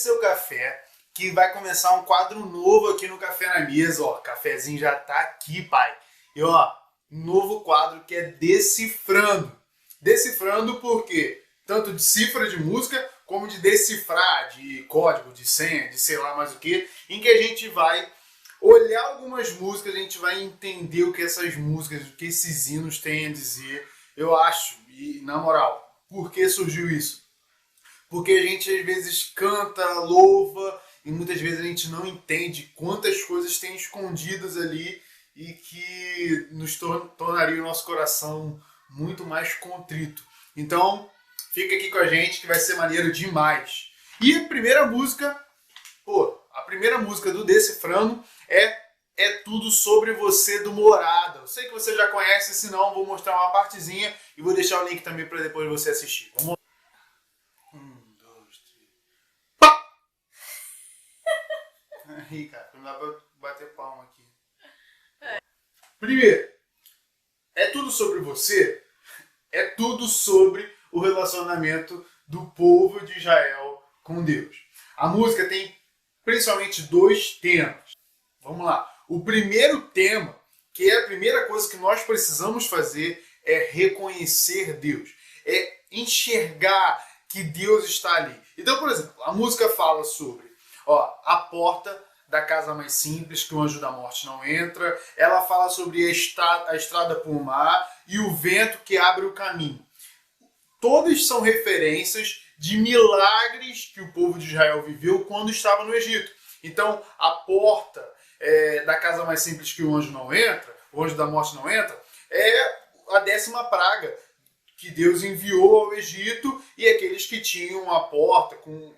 Seu café, que vai começar um quadro novo aqui no Café na Mesa. Ó, cafezinho já tá aqui, pai. E ó, novo quadro que é Decifrando. Decifrando por quê? Tanto de cifra de música, como de decifrar, de código, de senha, de sei lá mais o que, em que a gente vai olhar algumas músicas, a gente vai entender o que essas músicas, o que esses hinos têm a dizer. Eu acho, e na moral, por que surgiu isso? Porque a gente às vezes canta, louva e muitas vezes a gente não entende quantas coisas tem escondidas ali e que nos tornaria o nosso coração muito mais contrito. Então, fica aqui com a gente que vai ser maneiro demais. E a primeira música, a primeira música do Decifrando é Tudo Sobre Você do Morada. Eu sei que você já conhece, senão vou mostrar uma partezinha e vou deixar o link também para depois você assistir. Vamos lá. Aí, cara, não dá pra bater palma aqui. Primeiro, é tudo sobre você? É tudo sobre o relacionamento do povo de Israel com Deus. A música tem principalmente dois temas. Vamos lá. O primeiro tema, que é a primeira coisa que nós precisamos fazer, é reconhecer Deus. É enxergar que Deus está ali. Então, por exemplo, a música fala sobre a porta da casa mais simples, que o anjo da morte não entra. Ela fala sobre a estrada por mar e o vento que abre o caminho. Todas são referências de milagres que o povo de Israel viveu quando estava no Egito. Então, a porta da casa mais simples que o anjo não entra, o anjo da morte não entra, é a 10ª praga que Deus enviou ao Egito, e aqueles que tinham a porta com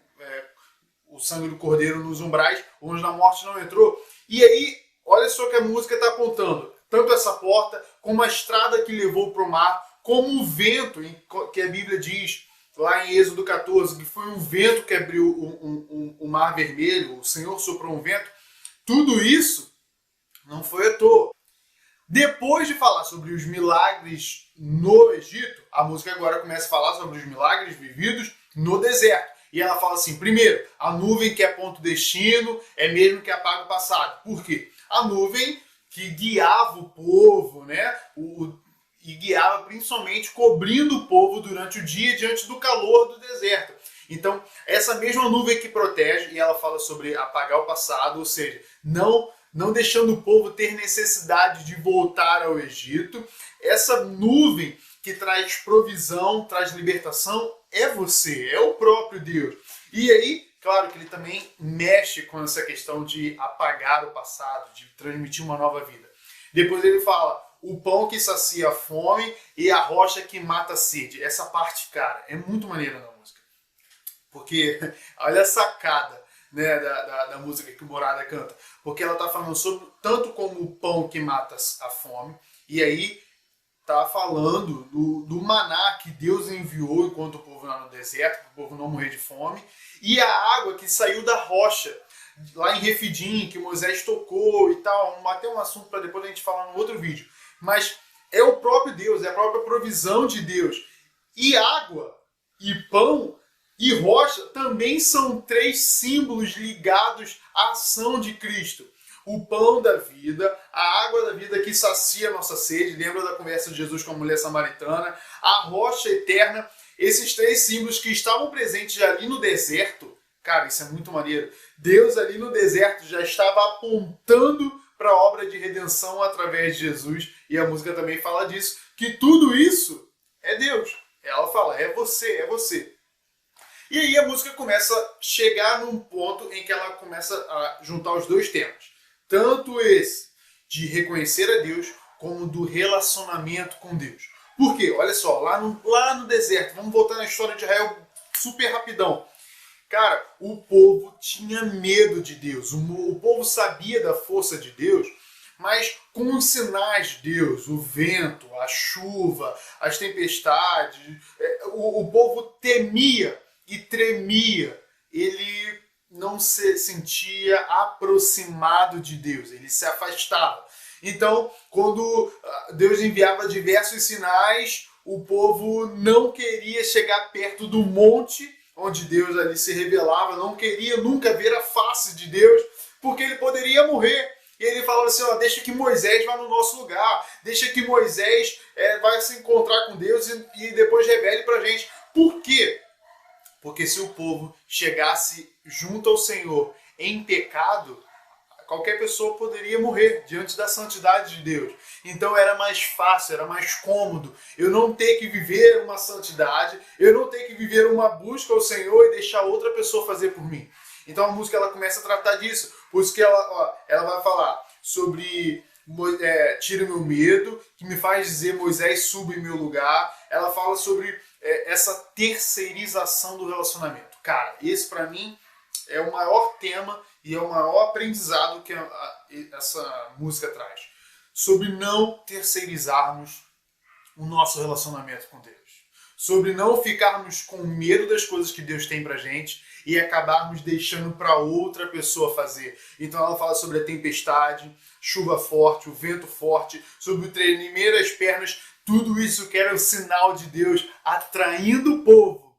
o sangue do cordeiro nos umbrais, o anjo da morte não entrou. E aí, olha só que a música está apontando. Tanto essa porta, como a estrada que levou para o mar, como o vento, que a Bíblia diz, lá em Êxodo 14, que foi um vento que abriu o mar vermelho, o Senhor soprou um vento. Tudo isso não foi à toa. Depois de falar sobre os milagres no Egito, a música agora começa a falar sobre os milagres vividos no deserto. E ela fala assim, primeiro, a nuvem que aponta o destino é mesmo que apaga o passado. Por quê? A nuvem que guiava o povo, né? E guiava principalmente cobrindo o povo durante o dia diante do calor do deserto. Então, essa mesma nuvem que protege, e ela fala sobre apagar o passado, ou seja, não deixando o povo ter necessidade de voltar ao Egito. Essa nuvem que traz provisão, traz libertação, é você, é o próprio Deus. E aí, claro que ele também mexe com essa questão de apagar o passado, de transmitir uma nova vida. Depois ele fala, o pão que sacia a fome e a rocha que mata a sede. Essa parte, cara, é muito maneira na música. Porque, olha a sacada, né, da música que o Morada canta. Porque ela está falando sobre tanto como o pão que mata a fome, e aí está falando do maná que Deus enviou enquanto o povo lá no deserto, para o povo não morrer de fome, e a água que saiu da rocha, lá em Refidim, que Moisés tocou e tal. Até um assunto para depois a gente falar no outro vídeo. Mas é o próprio Deus, é a própria provisão de Deus. E água, e pão, e rocha também são 3 símbolos ligados à ação de Cristo. O pão da vida, a água da vida que sacia a nossa sede, lembra da conversa de Jesus com a mulher samaritana, a rocha eterna, esses 3 símbolos que estavam presentes ali no deserto. Cara, isso é muito maneiro. Deus ali no deserto já estava apontando para a obra de redenção através de Jesus, e a música também fala disso, que tudo isso é Deus. Ela fala, é você, é você. E aí a música começa a chegar num ponto em que ela começa a juntar os dois temas. Tanto esse de reconhecer a Deus, como do relacionamento com Deus. Por quê? Olha só, lá no deserto, vamos voltar na história de Israel super rapidão. Cara, o povo tinha medo de Deus, o povo sabia da força de Deus, mas com os sinais de Deus, o vento, a chuva, as tempestades, o povo temia e tremia. Ele não se sentia aproximado de Deus, ele se afastava. Então, quando Deus enviava diversos sinais, o povo não queria chegar perto do monte onde Deus ali se revelava, não queria nunca ver a face de Deus, porque ele poderia morrer. E ele falava assim, ó, deixa que Moisés vá no nosso lugar, deixa que Moisés vai se encontrar com Deus e depois revele pra gente. Por quê? Porque se o povo chegasse junto ao Senhor em pecado, qualquer pessoa poderia morrer diante da santidade de Deus. Então era mais fácil, era mais cômodo eu não ter que viver uma santidade, eu não ter que viver uma busca ao Senhor e deixar outra pessoa fazer por mim. Então a música ela começa a tratar disso. Por isso que ela vai falar sobre tira o meu medo, que me faz dizer Moisés suba em meu lugar. Ela fala sobre essa terceirização do relacionamento. Cara, esse para mim é o maior tema e é o maior aprendizado que essa música traz. Sobre não terceirizarmos o nosso relacionamento com Deus. Sobre não ficarmos com medo das coisas que Deus tem pra gente e acabarmos deixando para outra pessoa fazer. Então ela fala sobre a tempestade, chuva forte, o vento forte, sobre o tremer as pernas, tudo isso que era o sinal de Deus atraindo o povo.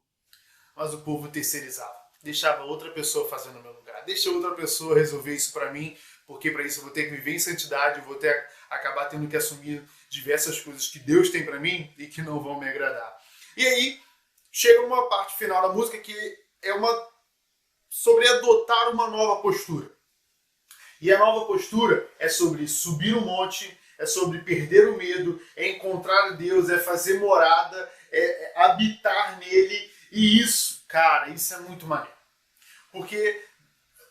Mas o povo terceirizava. Deixava outra pessoa fazer no meu lugar. Deixa outra pessoa resolver isso para mim, porque para isso eu vou ter que viver em santidade, eu vou acabar tendo que assumir diversas coisas que Deus tem para mim e que não vão me agradar. E aí chega uma parte final da música que é sobre adotar uma nova postura. E a nova postura é sobre subir um monte, é sobre perder o medo, é encontrar Deus, é fazer morada, é habitar nele. E isso, cara, isso é muito maneiro. Porque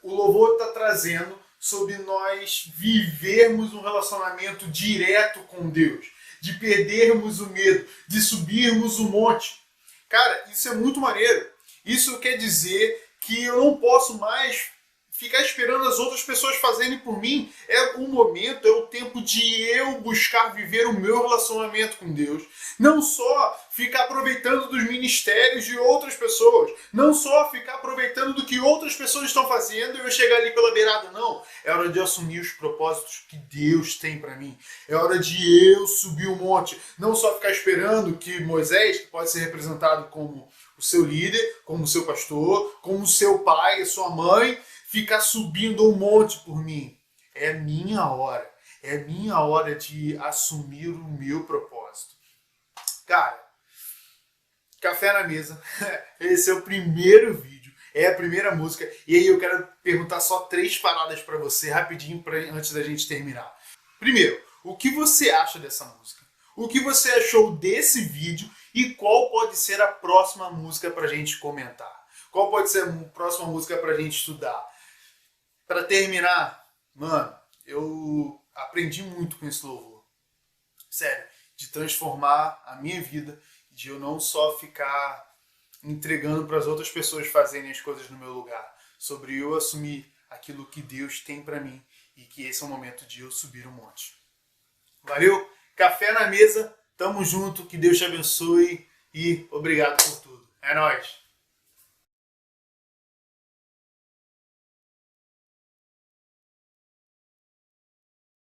o louvor está trazendo sobre nós vivermos um relacionamento direto com Deus, de perdermos o medo, de subirmos o monte. Cara, isso é muito maneiro. Isso quer dizer que eu não posso mais ficar esperando as outras pessoas fazerem por mim. É o momento, é o tempo de eu buscar viver o meu relacionamento com Deus. Não só ficar aproveitando dos ministérios de outras pessoas. Não só ficar aproveitando do que outras pessoas estão fazendo e eu chegar ali pela beirada. Não. É hora de eu assumir os propósitos que Deus tem para mim. É hora de eu subir o monte. Não só ficar esperando que Moisés, que pode ser representado como o seu líder, como o seu pastor, como o seu pai, a sua mãe, ficar subindo um monte por mim. É minha hora. É minha hora de assumir o meu propósito. Cara, Café na Mesa. Esse é o primeiro vídeo. É a primeira música. E aí eu quero perguntar só 3 paradas para você, rapidinho, antes da gente terminar. Primeiro, o que você acha dessa música? O que você achou desse vídeo? E qual pode ser a próxima música pra gente comentar? Qual pode ser a próxima música pra gente estudar? Para terminar, mano, eu aprendi muito com esse louvor. Sério, de transformar a minha vida, de eu não só ficar entregando para as outras pessoas fazerem as coisas no meu lugar, sobre eu assumir aquilo que Deus tem para mim e que esse é o momento de eu subir um monte. Valeu? Café na Mesa, tamo junto, que Deus te abençoe e obrigado por tudo. É nóis!